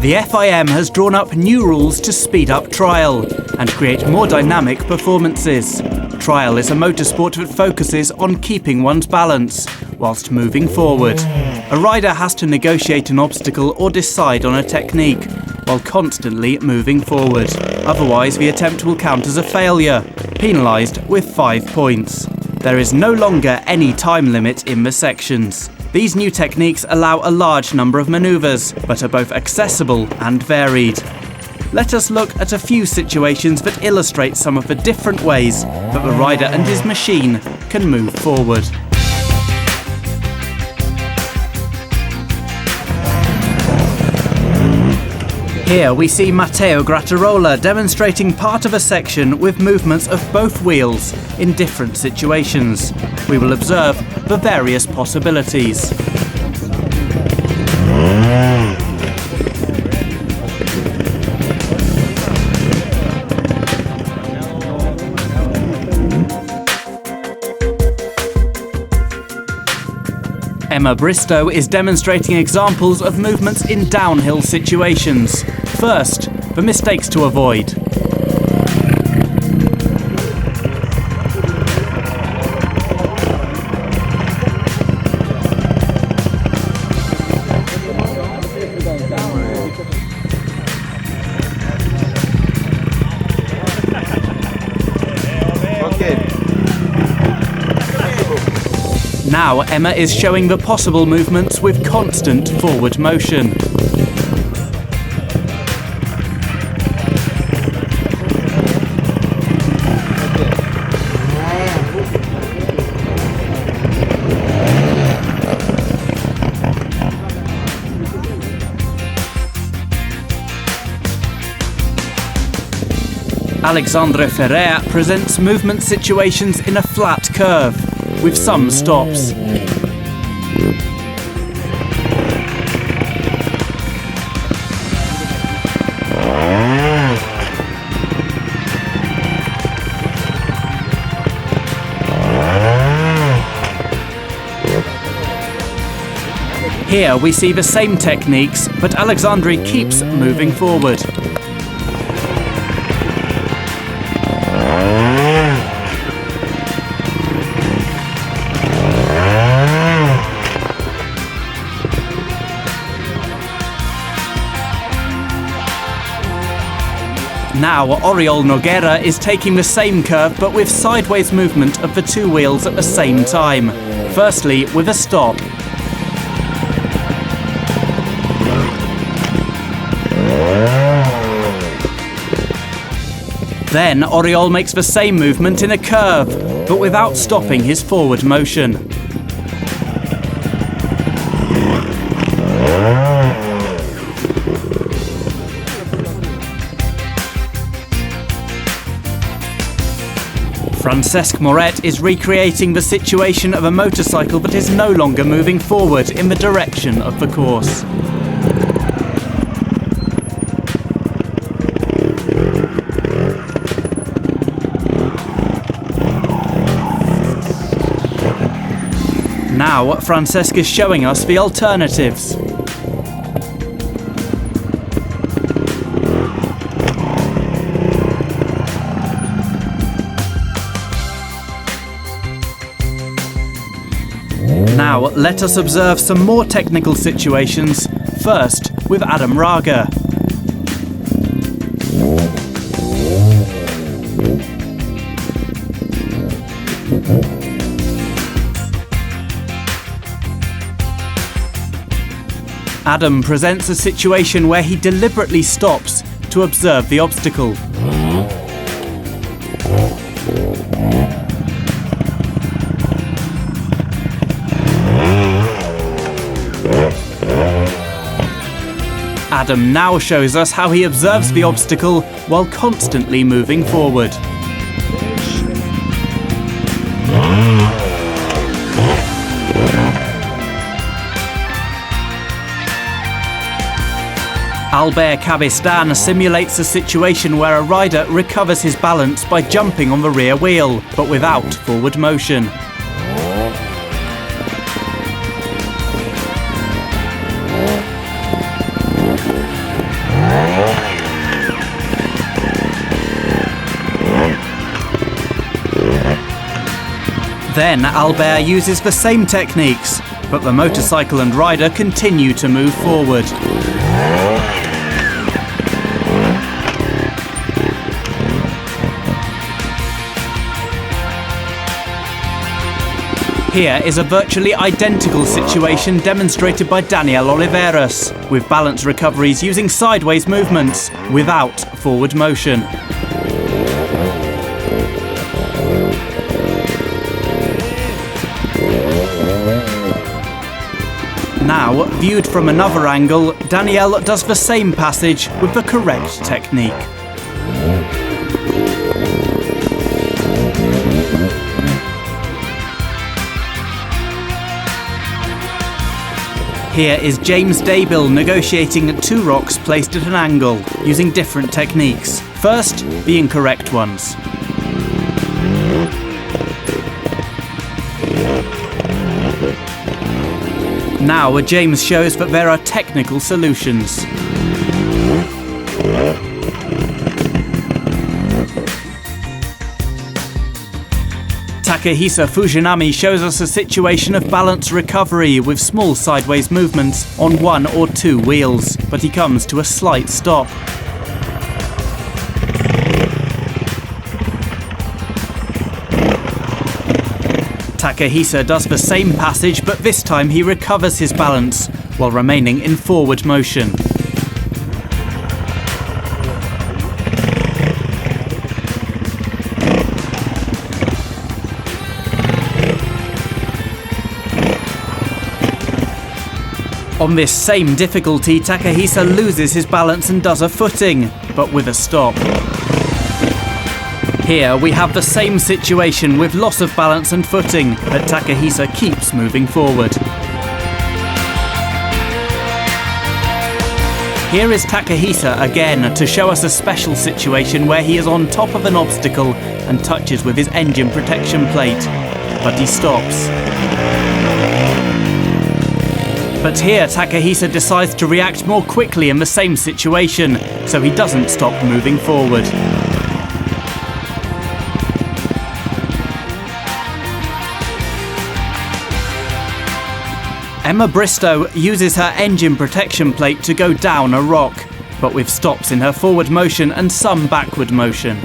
The FIM has drawn up new rules to speed up trial and create more dynamic performances. Trial is a motorsport that focuses on keeping one's balance whilst moving forward. A rider has to negotiate an obstacle or decide on a technique while constantly moving forward. Otherwise, the attempt will count as a failure, penalised with 5 points. There is no longer any time limit in the sections. These new techniques allow a large number of manoeuvres, but are both accessible and varied. Let us look at a few situations that illustrate some of the different ways that the rider and his machine can move forward. Here we see Matteo Grattarola demonstrating part of a section with movements of both wheels in different situations. We will observe the various possibilities. Emma Bristow is demonstrating examples of movements in downhill situations. First, the mistakes to avoid. Now Emma is showing the possible movements with constant forward motion. Alexandre Ferrer presents movement situations in a flat curve, with some stops. Here we see the same techniques, but Alexandre keeps moving forward. Now Oriol Nogueira is taking the same curve but with sideways movement of the two wheels at the same time. Firstly with a stop. Then Oriol makes the same movement in a curve, but without stopping his forward motion. Francesc Moret is recreating the situation of a motorcycle that is no longer moving forward in the direction of the course. Now, Francesc is showing us the alternatives. Now, let us observe some more technical situations, first with Adam Raga. Adam presents a situation where he deliberately stops to observe the obstacle. Adam now shows us how he observes the obstacle while constantly moving forward. Albert Cabestan simulates a situation where a rider recovers his balance by jumping on the rear wheel, but without forward motion. Then Albert uses the same techniques, but the motorcycle and rider continue to move forward. Here is a virtually identical situation demonstrated by Daniel Oliveras, with balance recoveries using sideways movements without forward motion. Now, viewed from another angle, Daniel does the same passage with the correct technique. Here is James Daybill negotiating two rocks placed at an angle, using different techniques. First, the incorrect ones. Now, James shows that there are technical solutions. Takehisa Fujinami shows us a situation of balance recovery with small sideways movements on one or two wheels, but he comes to a slight stop. Takehisa does the same passage, but this time he recovers his balance while remaining in forward motion. On this same difficulty, Takehisa loses his balance and does a footing, but with a stop. Here we have the same situation with loss of balance and footing, but Takehisa keeps moving forward. Here is Takehisa again to show us a special situation where he is on top of an obstacle and touches with his engine protection plate, but he stops. But here Takehisa decides to react more quickly in the same situation, so he doesn't stop moving forward. Emma Bristow uses her engine protection plate to go down a rock, but with stops in her forward motion and some backward motion.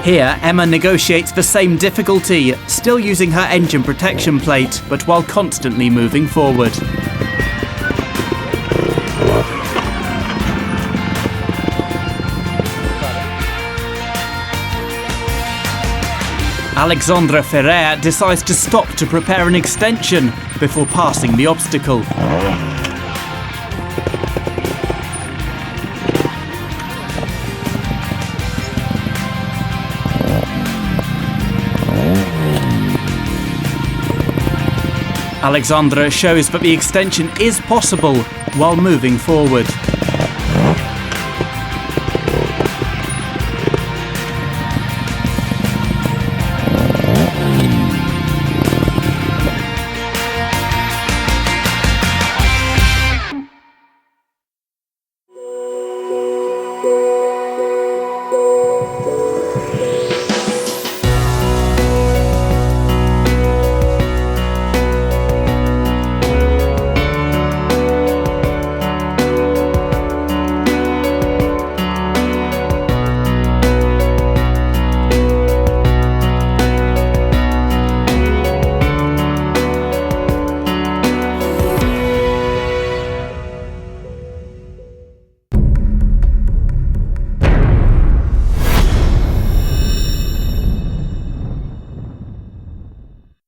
Here, Emma negotiates the same difficulty, still using her engine protection plate, but while constantly moving forward. Alexandra Ferrer decides to stop to prepare an extension before passing the obstacle. Alexandra shows that the extension is possible while moving forward.